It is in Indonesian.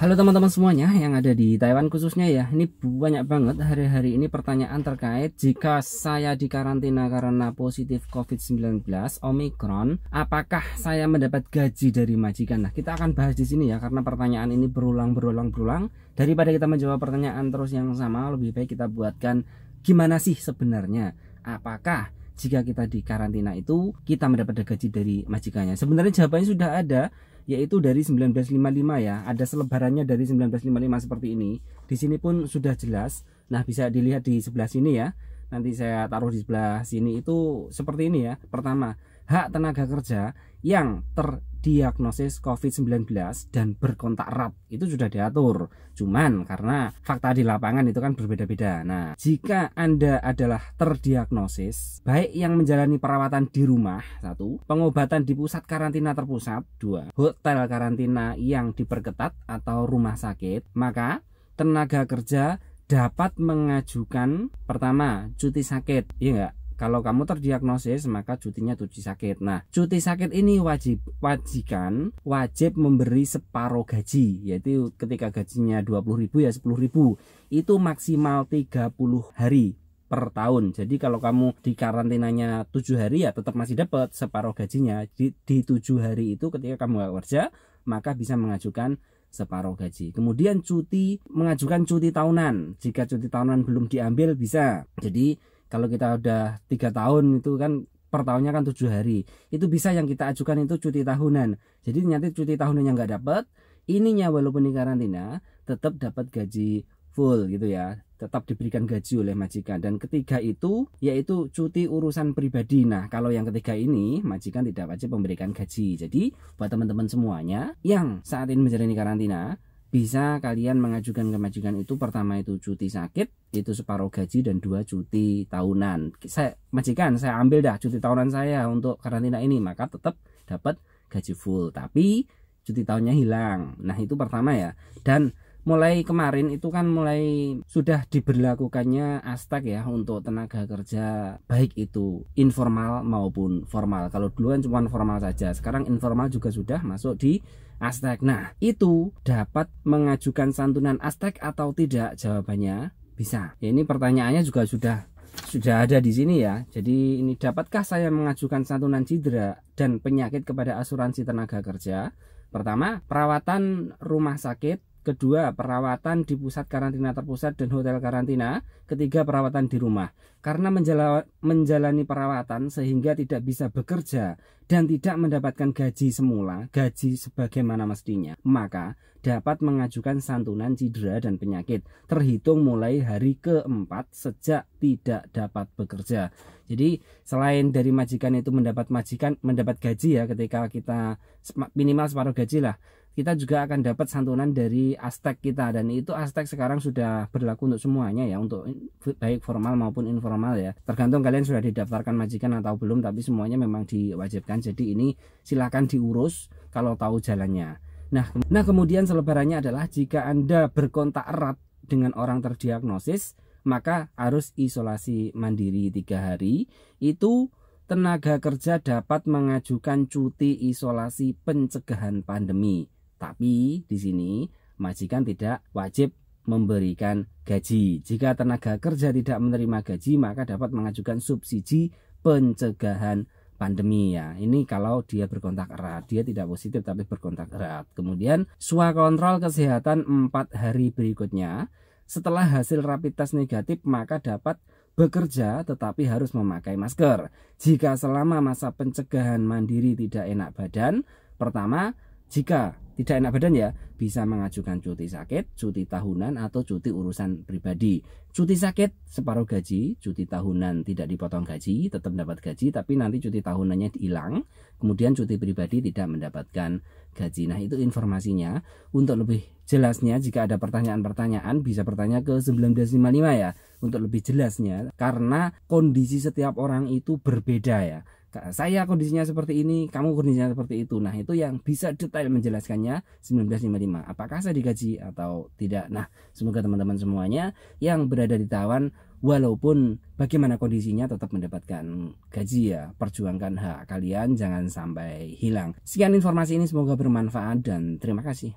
Halo teman-teman semuanya yang ada di Taiwan khususnya ya. Ini banyak banget hari-hari ini pertanyaan terkait jika saya dikarantina karena positif COVID-19 Omicron, apakah saya mendapat gaji dari majikan? Nah, kita akan bahas di sini ya karena pertanyaan ini berulang. Daripada kita menjawab pertanyaan terus yang sama, lebih baik kita buatkan gimana sih sebenarnya? Apakah jika kita dikarantina itu kita mendapat gaji dari majikannya? Sebenarnya jawabannya sudah ada, yaitu dari 1955 ya. Ada selebarannya dari 1955 seperti ini. Di sini pun sudah jelas. Nah, bisa dilihat di sebelah sini ya. Nanti saya taruh di sebelah sini itu seperti ini ya. Pertama, hak tenaga kerja yang terdiagnosis COVID-19 dan berkontak erat itu sudah diatur. Cuman karena fakta di lapangan itu kan berbeda-beda. Nah, jika Anda adalah terdiagnosis, baik yang menjalani perawatan di rumah, 1, pengobatan di pusat karantina terpusat, 2, hotel karantina yang diperketat atau rumah sakit, maka tenaga kerja dapat mengajukan pertama cuti sakit, iya enggak? Kalau kamu terdiagnosis maka cutinya cuti sakit. Nah, cuti sakit ini wajib memberi separuh gaji, yaitu ketika gajinya 20.000 ya 10.000. Itu maksimal 30 hari per tahun. Jadi kalau kamu di karantinanya 7 hari ya tetap masih dapat separuh gajinya. Di 7 hari itu ketika kamu gak kerja maka bisa mengajukan separuh gaji. Kemudian mengajukan cuti tahunan. Jika cuti tahunan belum diambil bisa. Jadi kalau kita udah 3 tahun itu kan per tahunnya kan 7 hari. Itu bisa yang kita ajukan itu cuti tahunan. Jadi nanti cuti tahunannya nggak dapat, ininya walaupun di karantina tetap dapat gaji full gitu ya. Tetap diberikan gaji oleh majikan. Dan ketiga itu yaitu cuti urusan pribadi. Nah, kalau yang ketiga ini majikan tidak wajib memberikan gaji. Jadi buat teman-teman semuanya yang saat ini menjalani karantina, bisa kalian mengajukan ke majikan itu, pertama itu cuti sakit itu separuh gaji, dan 2 cuti tahunan. Majikan saya ambil dah cuti tahunan saya untuk karantina ini, maka tetap dapat gaji full, tapi cuti tahunnya hilang. Nah, itu pertama ya. Dan mulai kemarin itu kan mulai sudah diberlakukannya Astek ya untuk tenaga kerja baik itu informal maupun formal. Kalau dulu kan cuma formal saja, sekarang informal juga sudah masuk di Astek. Nah, itu dapat mengajukan santunan Astek atau tidak? Jawabannya bisa. Ya, ini pertanyaannya juga sudah ada di sini ya. Jadi ini, dapatkah saya mengajukan santunan cedera dan penyakit kepada asuransi tenaga kerja? Pertama, perawatan rumah sakit. Kedua, perawatan di pusat karantina terpusat dan hotel karantina. Ketiga, perawatan di rumah. Karena menjalani perawatan sehingga tidak bisa bekerja dan tidak mendapatkan gaji semula, gaji sebagaimana mestinya, maka dapat mengajukan santunan cedera dan penyakit terhitung mulai hari keempat sejak tidak dapat bekerja. Jadi selain dari majikan itu mendapat gaji ya, ketika kita minimal separuh gaji lah, kita juga akan dapat santunan dari Astek kita. Dan itu Astek sekarang sudah berlaku untuk semuanya ya, untuk baik formal maupun informal ya. Tergantung kalian sudah didaftarkan majikan atau belum, tapi semuanya memang diwajibkan. Jadi ini silahkan diurus kalau tahu jalannya. Nah kemudian selebarannya adalah jika Anda berkontak erat dengan orang terdiagnosis, maka harus isolasi mandiri 3 hari. Itu tenaga kerja dapat mengajukan cuti isolasi pencegahan pandemi. Tapi di sini majikan tidak wajib memberikan gaji. Jika tenaga kerja tidak menerima gaji, maka dapat mengajukan subsidi pencegahan pandemi ya. Ini kalau dia berkontak erat, dia tidak positif tapi berkontak erat. Kemudian swakontrol kesehatan 4 hari berikutnya. Setelah hasil rapid test negatif, maka dapat bekerja tetapi harus memakai masker. Jika selama masa pencegahan mandiri tidak enak badan, pertama, jika tidak enak badan ya, bisa mengajukan cuti sakit, cuti tahunan, atau cuti urusan pribadi. Cuti sakit separuh gaji, cuti tahunan tidak dipotong gaji, tetap dapat gaji, tapi nanti cuti tahunannya hilang. Kemudian cuti pribadi tidak mendapatkan gaji. Nah, itu informasinya. Untuk lebih jelasnya, jika ada pertanyaan-pertanyaan bisa bertanya ke 1955 ya, untuk lebih jelasnya, karena kondisi setiap orang itu berbeda ya. Saya kondisinya seperti ini, kamu kondisinya seperti itu. Nah, itu yang bisa detail menjelaskannya 1955. Apakah saya digaji atau tidak? Nah, semoga teman-teman semuanya yang berada di Taiwan, walaupun bagaimana kondisinya, tetap mendapatkan gaji ya. Perjuangkan hak kalian, jangan sampai hilang. Sekian informasi ini, semoga bermanfaat dan terima kasih.